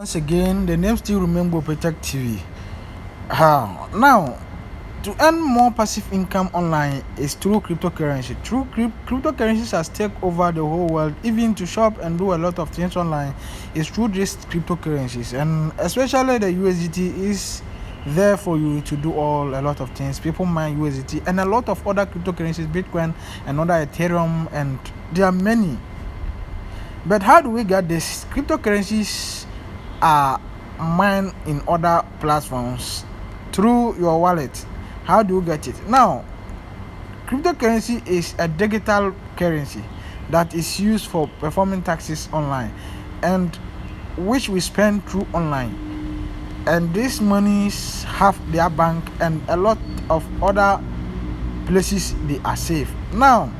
Once again, the name still remains Protect TV. Now, to earn more passive income online is through cryptocurrency. Cryptocurrencies has taken over the whole world. Even to shop and do a lot of things online is through these cryptocurrencies, and especially the USDT is there for you to do a lot of things. People mine USDT and a lot of other cryptocurrencies, Bitcoin and other Ethereum, and there are many. But how do we get this? Cryptocurrencies are mined in other platforms through your wallet. How do you get it? Now, cryptocurrency is a digital currency that is used for performing taxes online, and which we spend through online. And these monies have their bank and a lot of other places they are safe. Now,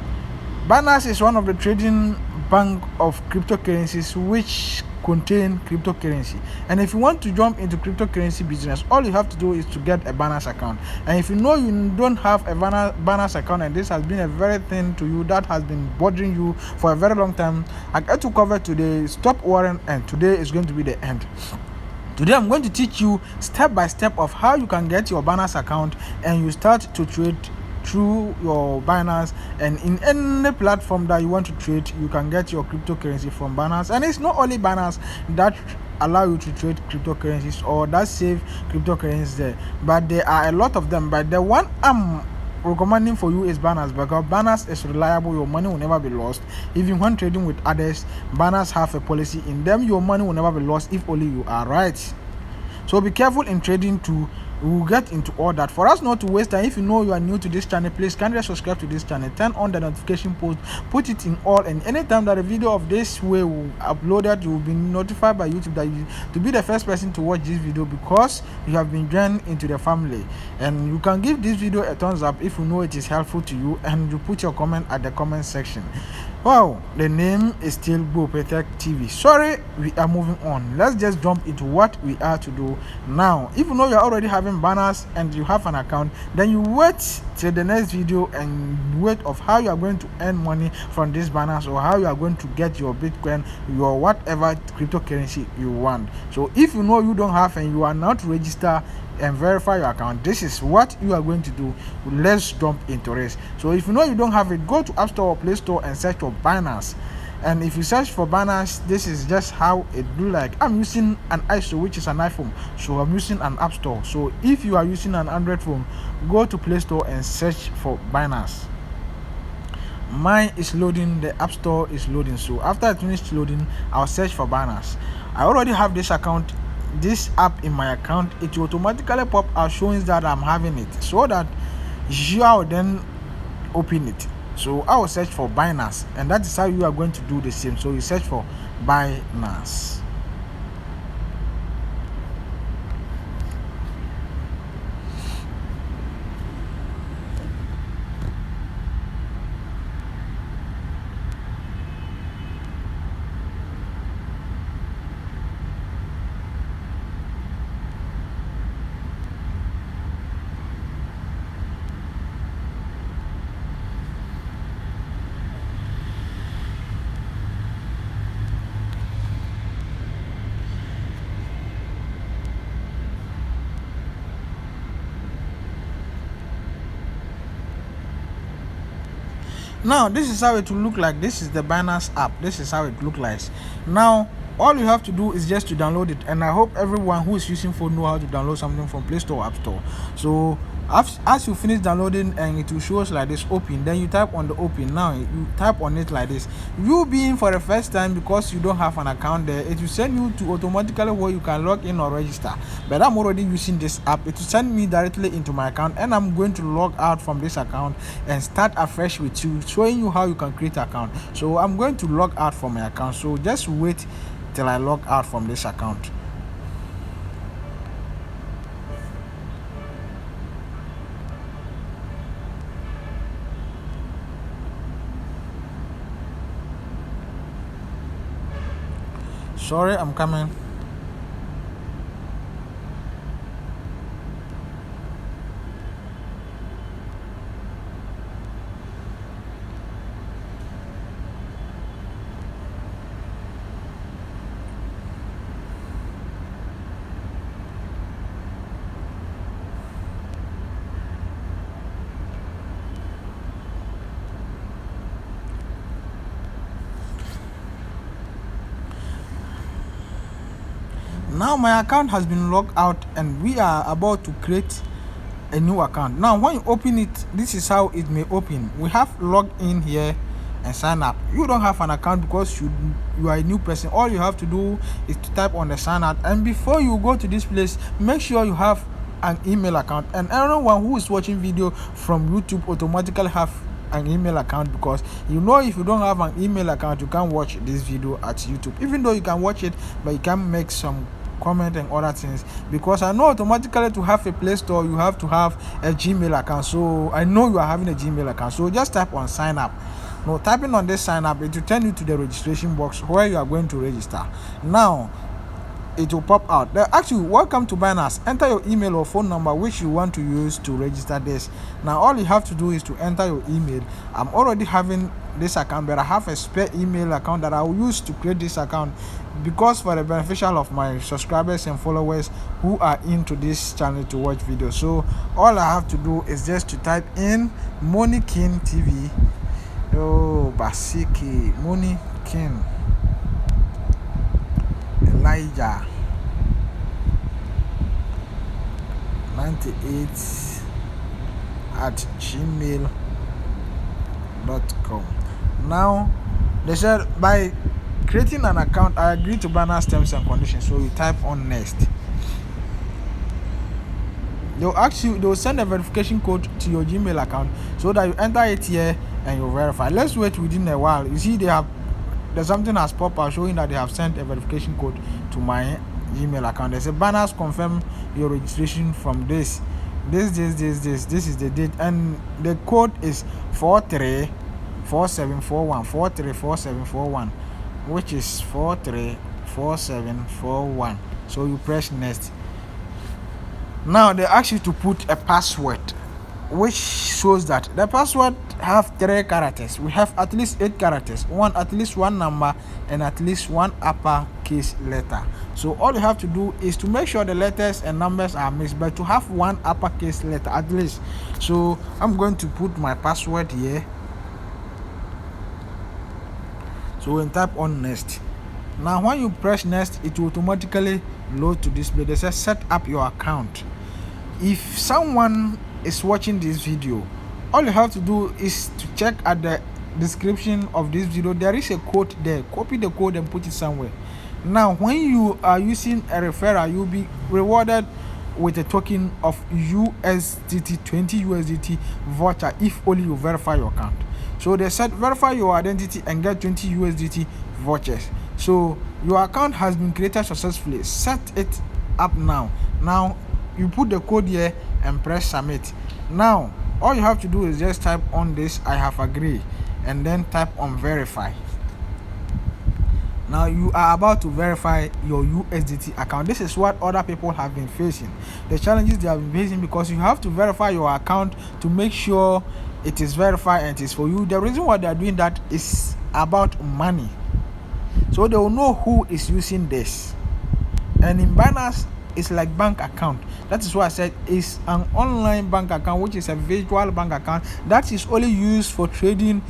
BINANCE is one of the trading bank of cryptocurrencies which contain cryptocurrency. And if you want to jump into cryptocurrency business, all you have to do is to get a BINANCE account. And if you know you don't have a BINANCE account and this has been a very thing to you that has been bothering you for a very long time, I got to cover today. Stop worrying, and today is going to be the end. Today I'm going to teach you step by step of how you can get your BINANCE account and you start to trade through your BINANCE, and in any platform that you want to trade, you can get your cryptocurrency from BINANCE. And it's not only BINANCE that allow you to trade cryptocurrencies or that save cryptocurrencies there, but there are a lot of them. But the one I'm recommending for you is BINANCE, because BINANCE is reliable. Your money will never be lost. Even when trading with others, BINANCE have a policy in them. Your money will never be lost if only you are right. So be careful in trading too. We will get into all that. For us not to waste time, if you know you are new to this channel, please kindly subscribe to this channel, turn on the notification post, put it in all, and anytime that a video of this way will uploaded, you will be notified by YouTube that you to be the first person to watch this video, because you have been joined into the family. And you can give this video a thumbs up if you know it is helpful to you, and you put your comment at the comment section. Wow, the name is still Protect TV. Sorry, we are moving on. Let's just jump into what we are to do now. If you know you're already having BINANCE and you have an account, then you wait till the next video and wait of how you are going to earn money from this BINANCE, or how you are going to get your Bitcoin, your whatever cryptocurrency you want. So if you know you don't have and you are not registered and verify your account, this is what you are going to do. Let's jump into this. So if you know you don't have it, go to App Store or Play Store and search for BINANCE. And if you search for BINANCE, this is just how it do. Like, I'm using an iPhone, which is an iPhone, so I'm using an App Store. So if you are using an Android phone, go to Play Store and search for BINANCE. Mine is loading, the App Store is loading. So after it finished loading, I'll search for BINANCE. I already have this account, this app in my account. It will automatically pop out showing that I'm having it, so that you will then open it. So I will search for BINANCE, and that is how you are going to do the same. So you search for BINANCE. Now this is how it will look like. This is the BINANCE app. This is how it look like. Now all you have to do is just to download it, and I hope everyone who is using phone know how to download something from Play Store or App Store. So as you finish downloading, and it will show us like this, open, then you type on the open. Now you type on it like this. You being for the first time, because you don't have an account there, it will send you to automatically where you can log in or register. But I'm already using this app. It will send me directly into my account, and I'm going to log out from this account and start afresh with you, showing you how you can create an account. So I'm going to log out from my account, so just wait till I log out from this account. Sorry, I'm coming. Now my account has been logged out and we are about to create a new account. Now when you open it, this is how it may open. We have logged in here and sign up. You don't have an account because you are a new person. All you have to do is to type on the sign up, and before you go to this place, make sure you have an email account. And everyone who is watching video from YouTube automatically have an email account, because you know if you don't have an email account you can't watch this video at YouTube. Even though you can watch it, but you can make some comment and other things, because I know automatically to have a Play Store you have to have a Gmail account. So I know you are having a Gmail account, so just type on sign up. Now typing on this sign up, it will turn you to the registration box where you are going to register. Now it will pop out. Actually, welcome to BINANCE. Enter your email or phone number which you want to use to register this. Now all you have to do is to enter your email. I'm already having this account, but I have a spare email account that I will use to create this account, because for the beneficial of my subscribers and followers who are into this channel to watch videos. So all I have to do is just to type in Money King TV. Oh, Basiki Money King Elijah 98 at gmail.com. Now they said by creating an account I agree to BINANCE terms and conditions, so you type on next. They'll send a verification code to your Gmail account so that you enter it here and you verify. Let's wait within a while. You see there's something has popped out showing that they have sent a verification code to my Gmail account. They say BINANCE confirm your registration from this is the date, and the code is 434741 434741, which is 434741. So you press next. Now they ask you to put a password, which shows that the password have 3 characters. We have at least 8 characters, at least one number, and at least one uppercase letter. So all you have to do is to make sure the letters and numbers are mixed, but to have one uppercase letter at least. So I'm going to put my password here. So when type on next. Now when you press next, it will automatically load to display. They say set up your account. If someone is watching this video, all you have to do is to check at the description of this video. There is a code there. Copy the code and put it somewhere. Now when you are using a referral, you'll be rewarded with a token of USDT 20 USDT voucher if only you verify your account. So they said verify your identity and get 20 USDT vouchers. So your account has been created successfully. Set it up now. Now you put the code here and press submit. Now all you have to do is just type on this I have agreed, and then type on verify. Now you are about to verify your USDT account. This is what other people have been facing, the challenges they have been facing, because you have to verify your account to make sure it is verified and it is for you. The reason why they are doing that is about money, so they will know who is using this. And in BINANCE, it's like bank account. That is why I said it's an online bank account, which is a virtual bank account that is only used for trading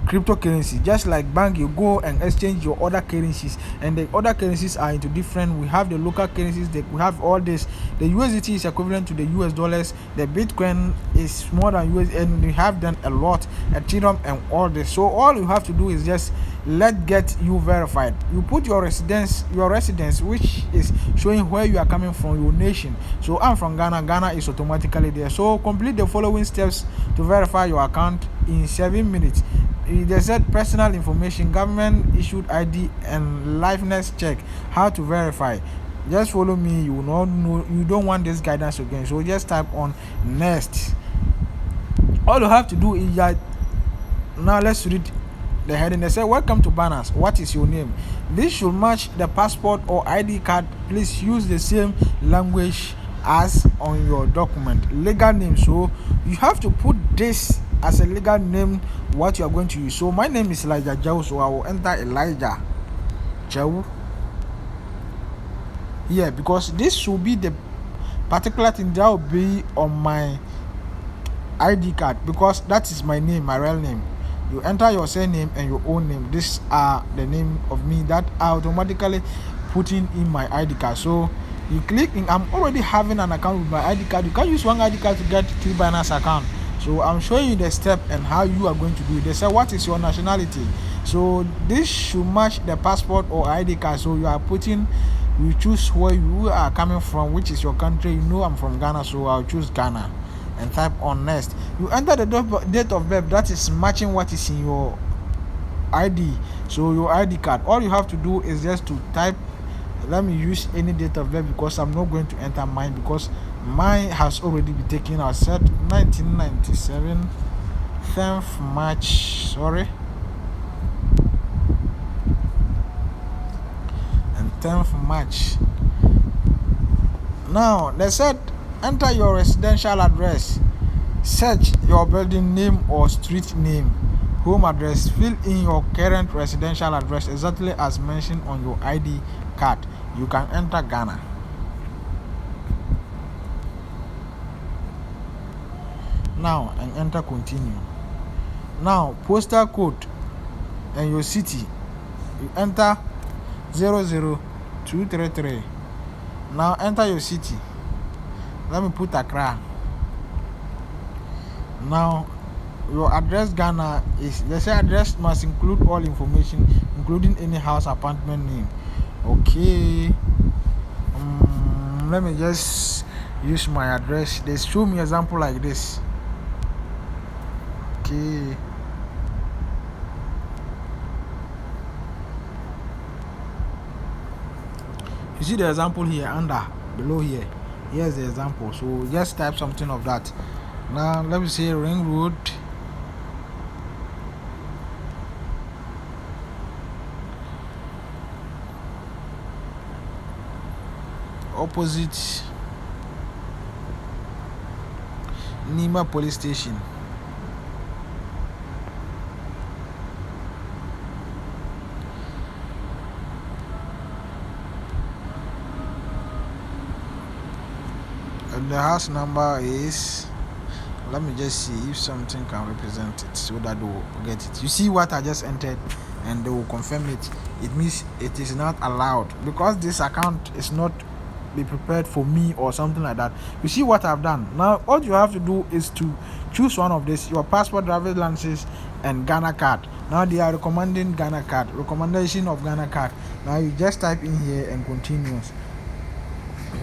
cryptocurrency. Just like bank, you go and exchange your other currencies, and the other currencies are into different. We have the local currencies, we have all this. The USDT is equivalent to the US dollars, the Bitcoin is more than US, and we have done a lot, Ethereum and all this. So all you have to do is just get you verified. You put your residence, which is showing where you are coming from, your nation. So I'm from Ghana. Ghana is automatically there. So complete the following steps to verify your account in 7 minutes. They said personal information, government issued ID, and liveness check. How to verify? Just follow me. You will not know. You don't want this guidance again. So just type on next. All you have to do is that. Now let's read the heading. They say welcome to BINANCE. What is your name? This should match the passport or ID card. Please use the same language as on your document. Legal name. So you have to put this as a legal name, what you are going to use. So my name is Elijah Jau, so I will enter Elijah Jau here, because this should be the particular thing that will be on my ID card, because that is my name, my real name. You enter your surname and your own name. These are the name of me that are automatically putting in my ID card. So you click in. I'm already having an account with my ID card. You can't use one ID card to get 3 Binance account. So I'm showing you the step and how you are going to do it. They say, what is your nationality? So this should match the passport or ID card. So you choose where you are coming from, which is your country. You know I'm from Ghana, so I'll choose Ghana and type on next. You enter the date of birth that is matching what is in your ID. So your ID card, all you have to do is just to type, let me use any date of birth because I'm not going to enter mine because mine has already been taken. I said 1997 10th March, and 10th March. Now they said enter your residential address, search your building name or street name, home address, fill in your current residential address exactly as mentioned on your ID card. You can enter Ghana. Now and enter continue. Now postal code and your city, you enter 00233. Now enter your city. Let me put Accra. Now your address Ghana is, they say address must include all information including any house apartment name. Okay, let me just use my address. They show me example like this. Okay, you see the example here below here. Here's the example. So just type something of that. Now let me say Ring Road, opposite Nima Police Station. And the house number is, let me just see if something can represent it so that they will get it. You see what I just entered and they will confirm it. It means it is not allowed because this account is not be prepared for me or something like that. You see what I've done. Now all you have to do is to choose one of this, your passport, driver's license and Ghana card. Now they are recommending Ghana card, recommendation of Ghana card. Now you just type in here and continues.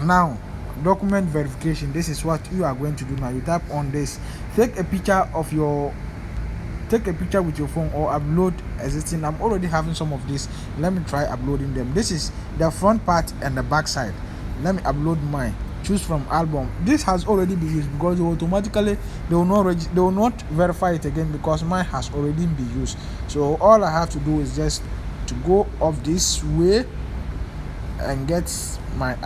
Now document verification, this is what you are going to do. Now you tap on this, take a picture with your phone or upload existing. I'm already having some of this. Let me try uploading them. This is the front part and the back side. Let me upload mine. Choose from album. This has already been used because automatically they will not verify it again because mine has already been used. So all I have to do is just to go off this way and get my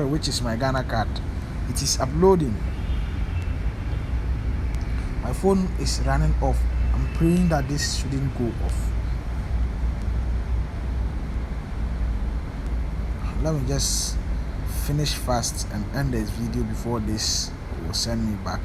which is my Ghana card. It is uploading. My phone is running off. I'm praying that this shouldn't go off. Let me just finish fast and end this video before this will send me back.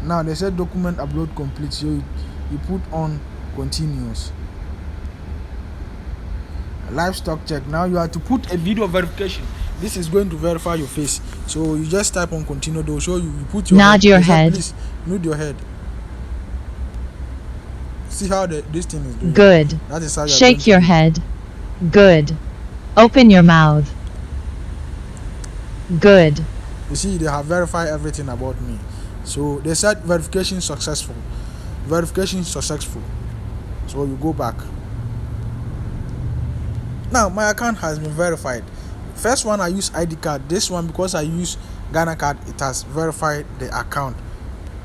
Now they said document upload complete, so you put on continuous. Livestock check. Now you have to put a video verification. This is going to verify your face. So you just type on continue. They'll show you. You put your nod your head. Please nod your head. See how this thing is doing. Good. That is how shake your head. Good. Open your mouth. Good. You see, they have verified everything about me. So they said verification successful. Verification successful. So you go back. Now my account has been verified. First one I use ID card. This one, because I use Ghana card, it has verified the account.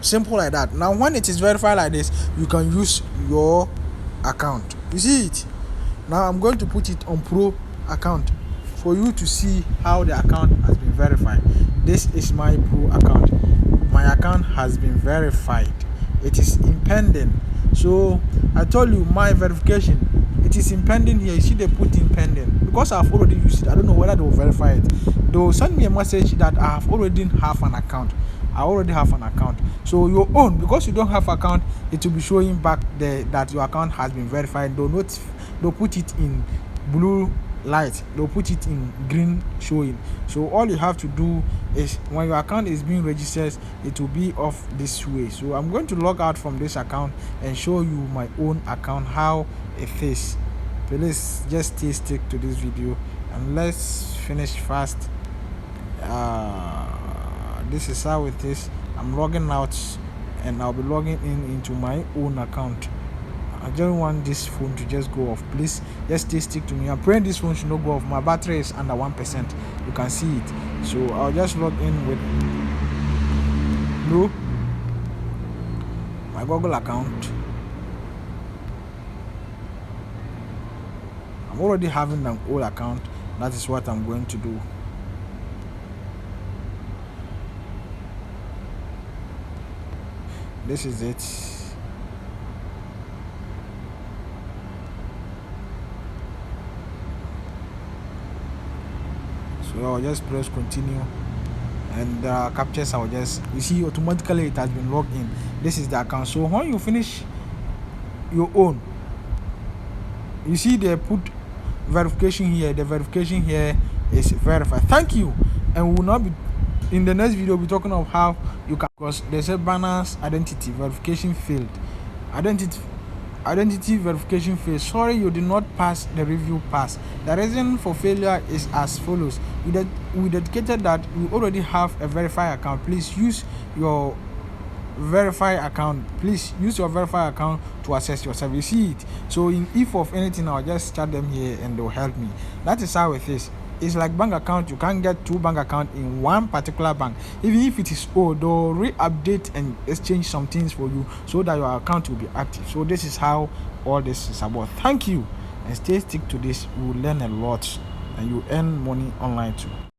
Simple like that. Now when it is verified like this, you can use your account. You see it? Now I'm going to put it on Pro account for you to see how the account has been verified. This is my Pro account. My account has been verified. It is impending. So I told you my verification, it is in pending here. You see they put in pending because I've already used it. I don't know whether they will verify it. They will send me a message that I have already have an account. I already have an account. So your own, because you don't have account, it will be showing back there that your account has been verified. They'll put it in blue light, they'll put it in green showing. So all you have to do is when your account is being registered, it will be off this way. So I'm going to log out from this account and show you my own account how it is. Please just stick to this video and let's finish fast. This is how it is. I'm logging out and I'll be logging in into my own account. I don't want this phone to just go off. Please just stick to me. I'm praying this phone should not go off. My battery is under 1%. You can see it. So I'll just log in with my Google account. I'm already having an old account. That is what I'm going to do. This is it. So I'll just press continue, and captures I'll just, you see, automatically it has been logged in. This is the account. So when you finish your own, you see they put verification here. The verification here is verified. Thank you. And we will not be in the next video. We'll be talking of how you can, because there's a BINANCE identity verification failed. Identity verification failed. Sorry, you did not pass the review pass. The reason for failure is as follows. We dedicated that we already have a verified account. Please use your verified account. Please use your verified account to access your service. You see it. So if of anything, I'll just chat them here and they'll help me. That is how it is. It's like bank account. You can't get two bank accounts in one particular bank. Even if it is old, they'll re-update and exchange some things for you so that your account will be active. So this is how all this is about. Thank you, and stick to this. You will learn a lot and you earn money online too.